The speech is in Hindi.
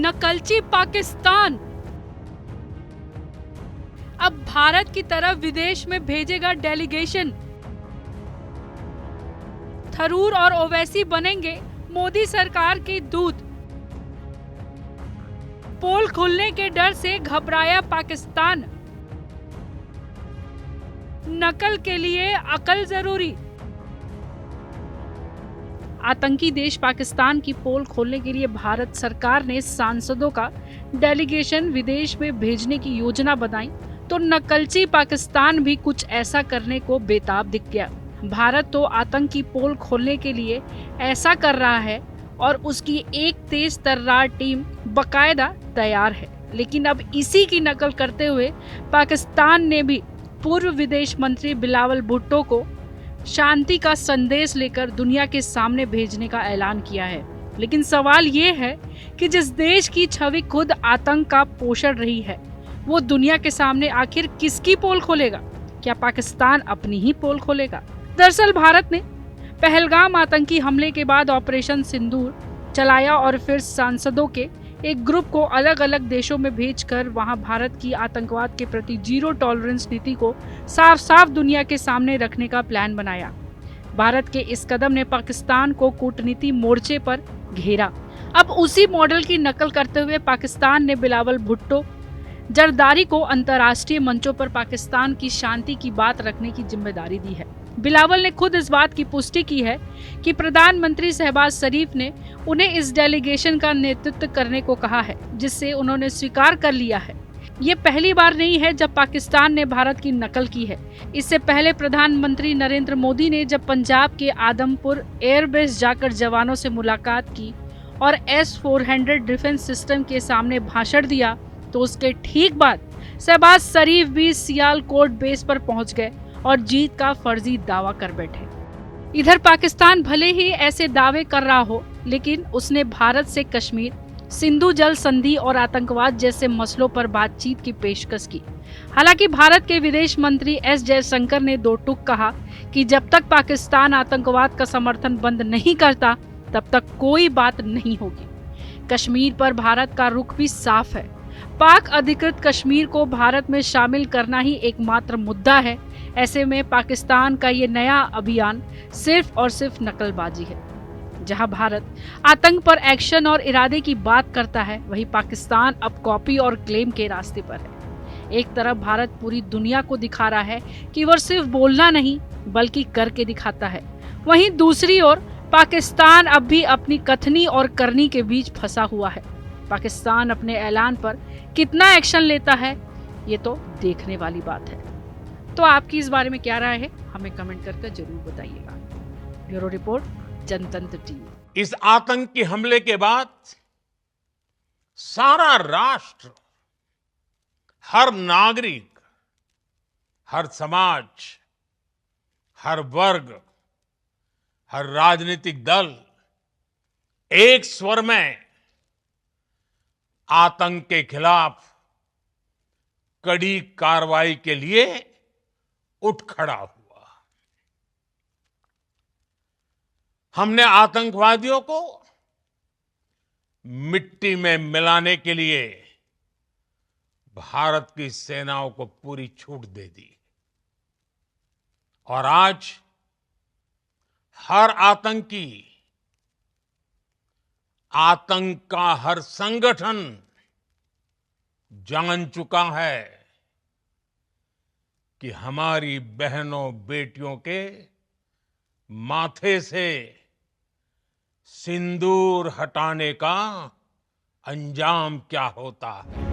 नकलची पाकिस्तान अब भारत की तरफ विदेश में भेजेगा डेलीगेशन। थरूर और ओवैसी बनेंगे मोदी सरकार के दूत। पोल खुलने के डर से घबराया पाकिस्तान। नकल के लिए अकल जरूरी। आतंकी देश पाकिस्तान की पोल खोलने के लिए भारत सरकार ने सांसदों का डेलीगेशन विदेश में भेजने की योजना बनाई, तो नकलची पाकिस्तान भी कुछ ऐसा करने को बेताब दिख गया। भारत तो आतंक की पोल खोलने के लिए ऐसा कर रहा है और उसकी एक तेज तर्रार टीम बकायदा तैयार है, लेकिन अब इसी की नकल करते हुए पाकिस्तान ने भी पूर्व विदेश मंत्री बिलावल भुट्टो को शांति का संदेश लेकर दुनिया के सामने भेजने का ऐलान किया है। लेकिन सवाल ये है कि जिस देश की छवि खुद आतंक का पोषण रही है, वो दुनिया के सामने आखिर किसकी पोल खोलेगा? क्या पाकिस्तान अपनी ही पोल खोलेगा? दरअसल भारत ने पहलगाम आतंकी हमले के बाद ऑपरेशन सिंदूर चलाया और फिर सांसदों के एक ग्रुप को अलग अलग देशों में भेजकर वहां भारत की आतंकवाद के प्रति जीरो टॉलरेंस नीति को साफ साफ दुनिया के सामने रखने का प्लान बनाया। भारत के इस कदम ने पाकिस्तान को कूटनीति मोर्चे पर घेरा। अब उसी मॉडल की नकल करते हुए पाकिस्तान ने बिलावल भुट्टो जरदारी को अंतर्राष्ट्रीय मंचों पर पाकिस्तान की शांति की बात रखने की जिम्मेदारी दी है। बिलावल ने खुद इस बात की पुष्टि की है कि प्रधानमंत्री शहबाज शरीफ ने उन्हें इस डेलीगेशन का नेतृत्व करने को कहा है, जिससे उन्होंने स्वीकार कर लिया है। ये पहली बार नहीं है जब पाकिस्तान ने भारत की नकल की है। इससे पहले प्रधानमंत्री नरेंद्र मोदी ने जब पंजाब के आदमपुर एयरबेस जाकर जवानों से मुलाकात की और S-400 डिफेंस सिस्टम के सामने भाषण दिया, तो उसके ठीक बाद शहबाज शरीफ भी सियालकोट बेस पर पहुंच गए और जीत का फर्जी दावा कर बैठे। इधर पाकिस्तान भले ही ऐसे दावे कर रहा हो, लेकिन उसने भारत से कश्मीर, सिंधु जल संधि और आतंकवाद जैसे मसलों पर बातचीत की पेशकश की। हालांकि भारत के विदेश मंत्री एस जयशंकर ने दो टूक कहा कि जब तक पाकिस्तान आतंकवाद का समर्थन बंद नहीं करता, तब तक कोई बात नहीं होगी। कश्मीर पर भारत का रुख भी साफ है। पाक अधिकृत कश्मीर को भारत में शामिल करना ही एकमात्र मुद्दा है। ऐसे में पाकिस्तान का ये नया अभियान सिर्फ और सिर्फ नकलबाजी है। जहां भारत आतंक पर एक्शन और इरादे की बात करता है, वहीं पाकिस्तान अब कॉपी और क्लेम के रास्ते पर है। एक तरफ भारत पूरी दुनिया को दिखा रहा है कि वह सिर्फ बोलना नहीं बल्कि करके दिखाता है, वहीं दूसरी ओर पाकिस्तान अब भी अपनी कथनी और करनी के बीच फंसा हुआ है। पाकिस्तान अपने ऐलान पर कितना एक्शन लेता है, ये तो देखने वाली बात है। तो आपकी इस बारे में क्या राय है, हमें कमेंट करके जरूर बताइएगा। ब्यूरो रिपोर्ट, जनतंत्र टीवी। इस आतंकी हमले के बाद सारा राष्ट्र, हर नागरिक, हर समाज, हर वर्ग, हर राजनीतिक दल एक स्वर में आतंक के खिलाफ कड़ी कार्रवाई के लिए उठ खड़ा हुआ। हमने आतंकवादियों को मिट्टी में मिलाने के लिए भारत की सेनाओं को पूरी छूट दे दी और आज हर आतंकी, आतंक का हर संगठन जान चुका है कि हमारी बहनों बेटियों के माथे से सिंदूर हटाने का अंजाम क्या होता है।